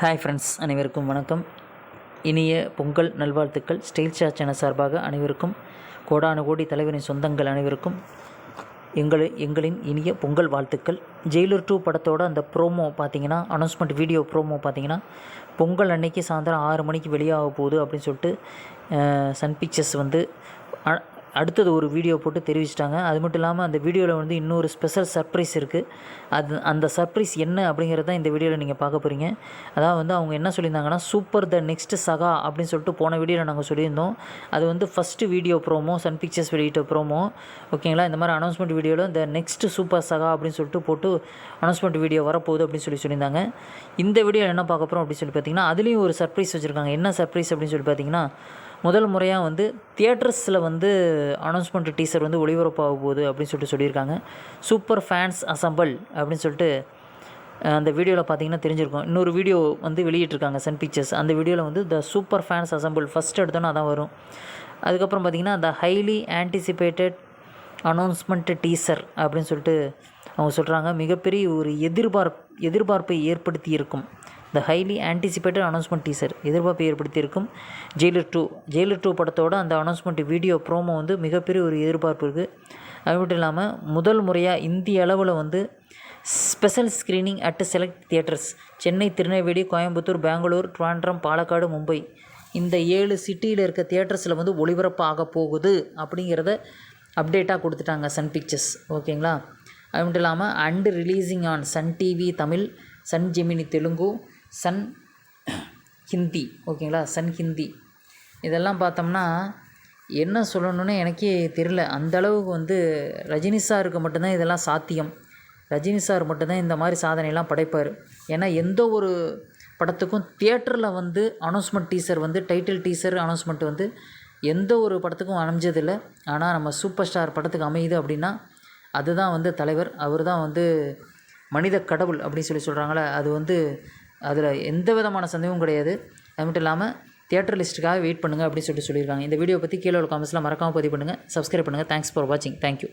Hi friends, அனைவருக்கும் வணக்கம். இனிய பொங்கல் நல்வாழ்த்துக்கள். ஸ்டைல் ஷா சேனல் சார்பாக அனைவருக்கும், கோடானு கோடி தலைவரின் சொந்தங்கள் அனைவருக்கும் எங்களின் இனிய பொங்கல் வாழ்த்துக்கள். ஜெயிலர் 2 படத்தோட அந்த ப்ரோமோ பார்த்தீங்கன்னா, அனௌன்ஸ்மெண்ட் வீடியோ ப்ரோமோ பார்த்தீங்கன்னா, பொங்கல் அன்னைக்கு சாயந்தரம் 6 மணிக்கு வெளியாக போகுது அப்படின்னு சொல்லிட்டு சன் பிக்சர்ஸ் வந்து அடுத்தது ஒரு வீடியோ போட்டு தெரிவிச்சிட்டாங்க. அது மட்டும் இல்லாமல் அந்த வீடியோவில் வந்து இன்னொரு ஸ்பெஷல் சர்ப்ரைஸ் இருக்குது. அந்த சர்ப்ரைஸ் என்ன அப்படிங்கிறது தான் இந்த வீடியோவில் நீங்கள் பார்க்க போகிறீங்க. அதாவது வந்து அவங்க என்ன சொல்லியிருந்தாங்கன்னா, சூப்பர் த நெக்ஸ்ட் சகா அப்படின்னு சொல்லிட்டு போன வீடியோவில் நாங்கள் சொல்லியிருந்தோம். அது வந்து first video promo, Sun Pictures வெளியிட்ட ப்ரோமோ, ஓகேங்களா. இந்த மாதிரி அனௌன்ஸ்மெண்ட் வீடியோவில் இந்த நெக்ஸ்ட் சூப்பர் சகா அப்படின்னு சொல்லிட்டு போட்டு அனௌன்ஸ்மெண்ட் வீடியோ வரப்போகுது அப்படின்னு சொல்லியிருந்தாங்க. இந்த வீடியோவில் என்ன பார்க்க போகிறோம் அப்படின்னு சொல்லி பார்த்தீங்கன்னா, அதுலேயும் ஒரு சர்ப்ரைஸ் வச்சுருக்காங்க. என்ன சர்ப்ரைஸ் அப்படின்னு சொல்லி பார்த்தீங்கன்னா, முதல் முறையாக வந்து தியேட்டர்ஸில் வந்து அனௌன்ஸ்மெண்ட் டீசர் வந்து ஒளிபரப்பாக போகுது அப்படின்னு சொல்லியிருக்காங்க. சூப்பர் ஃபேன்ஸ் அசம்பிள் அப்படின்னு சொல்லிட்டு அந்த வீடியோவில் பார்த்தீங்கன்னா தெரிஞ்சிருக்கும். இன்னொரு வீடியோ வந்து வெளியிட்டிருக்காங்க சன் பிக்சர்ஸ். அந்த வீடியோவில் வந்து த சூப்பர் ஃபேன்ஸ் அசம்பிள் ஃபஸ்ட் எடுத்தோன்னா அதான் வரும். அதுக்கப்புறம் பார்த்திங்கன்னா த ஹைலி ஆன்டிசிபேட்டட் அனௌன்ஸ்மெண்ட் டீசர் அப்படின்னு சொல்லிட்டு அவங்க சொல்கிறாங்க. மிகப்பெரிய ஒரு எதிர்பார்ப்பை ஏற்படுத்தி இருக்கும். த ஹைலி ஆன்டிசிபேட்டட் அனௌன்ஸ்மெண்ட் டீசர் எதிர்பார்ப்பை ஏற்படுத்தியிருக்கும் ஜெயிலர் 2 படத்தோட அந்த அனௌன்ஸ்மெண்ட் வீடியோ ப்ரோமோ வந்து மிகப்பெரிய ஒரு எதிர்பார்ப்பு இருக்குது. அது மட்டும் இல்லாமல் முதல் முறையாக இந்திய அளவில் வந்து special screening at select theatres Chennai, Tirunelveli, Coimbatore, Bangalore, Trivandrum, Palakkad, Mumbai இந்த 7 சிட்டியில் இருக்க தியேட்டர்ஸில் வந்து ஒளிபரப்பாக போகுது அப்படிங்கிறத அப்டேட்டாக கொடுத்துட்டாங்க சன் பிக்சர்ஸ், ஓகேங்களா. அது மட்டும் இல்லாமல் and releasing on Sun TV Tamil, Sun Gemini Telugu, Sun Hindi, ஓகேங்களா. சன் ஹிந்தி இதெல்லாம் பார்த்தோம்னா என்ன சொல்லணுன்னு எனக்கே தெரில. அந்தளவுக்கு வந்து ரஜினி சாருக்கு மட்டும்தான் இதெல்லாம் சாத்தியம். ரஜினி சார் மட்டும்தான் இந்த மாதிரி சாதனையெல்லாம் படைப்பார். ஏன்னா எந்த ஒரு படத்துக்கும் தியேட்டரில் வந்து அனௌன்ஸ்மெண்ட் டீசர் வந்து டைட்டில் டீசர் அனௌன்ஸ்மெண்ட் வந்து எந்த ஒரு படத்துக்கும் அமைஞ்சதில்லை. ஆனால் நம்ம சூப்பர் ஸ்டார் படத்துக்கு அமையுது அப்படின்னா அதுதான் வந்து தலைவர். அவர் தான் வந்து மனித கடவுள் அப்படின்னு சொல்கிறாங்களே, அது வந்து அதில் எந்த விதமான சந்தேகமும் கிடையாது. அது மட்டும் இல்லாமல் தியேட்டர் லிஸ்ட்டுக்காக வெயிட் பண்ணுங்கள் அப்படின்னு சொல்லியிருக்காங்க. இந்த வீடியோ பற்றி கீழே உள்ள காமெண்ட்ஸில் மறக்காமல் பதிவு பண்ணுங்கள், சப்ஸ்கிரைப் பண்ணுங்கள். தேங்க்ஸ் ஃபார் வாட்சிங். தேங்க்யூ.